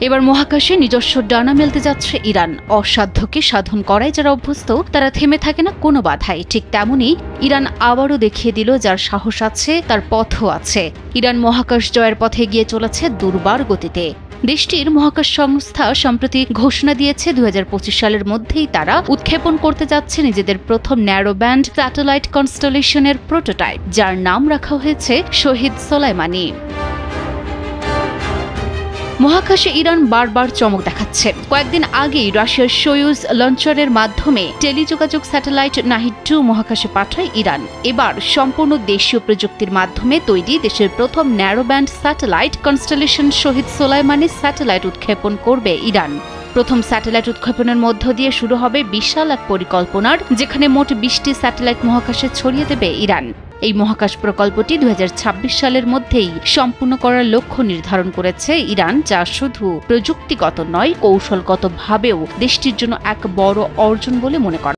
এবার মহাকাশে নিজস্ব ডানা মেলতে যাচ্ছে ইরান। অসাধ্যকে সাধন করায় যারা অভ্যস্ত তারা থেমে থাকে না কোনো বাধায়। ঠিক তেমনই ইরান আবারও দেখিয়ে দিল যার সাহস আছে তার পথও আছে। ইরান মহাকাশ জয়ের পথে এগিয়ে চলেছে দুর্বার গতিতে। দেশটির মহাকাশ সংস্থা সম্প্রতি ঘোষণা দিয়েছে 2025 সালের মধ্যেই তারা উৎক্ষেপণ করতে যাচ্ছে নিজেদের প্রথম ন্যারো ব্যান্ড স্যাটেলাইট কনস্টেলেশনের প্রোটোটাইপ, যার নাম রাখা হয়েছে শহীদ সোলাইমানি। মহাকাশে ইরান বারবার চমক দেখাচ্ছে। কয়েকদিন আগেই রাশিয়ার সোয়ুজ লঞ্চারের মাধ্যমে টেলিযোগাযোগ স্যাটেলাইট নাহিদ-2 মহাকাশে পাঠায় ইরান। এবার সম্পূর্ণ দেশীয় প্রযুক্তির মাধ্যমে তৈরি দেশের প্রথম ন্যারো ব্যান্ড স্যাটেলাইট কনস্টেলেশন শহীদ সোলাইমানি স্যাটেলাইট উৎক্ষেপণ করবে ইরান। প্রথম স্যাটেলাইট উৎক্ষেপণের মধ্য দিয়ে শুরু হবে বিশাল এক পরিকল্পনার, যেখানে মোট 20টি স্যাটেলাইট মহাকাশে ছড়িয়ে দেবে ইরান। এই মহাকাশ প্রকল্পটি 2026 সালের মধ্যেই সম্পূর্ণ করার লক্ষ্য নির্ধারণ করেছে ইরান, যা শুধু প্রযুক্তিগত নয়, কৌশলগতভাবেও দেশটির জন্য এক বড় অর্জন বলে মনে করা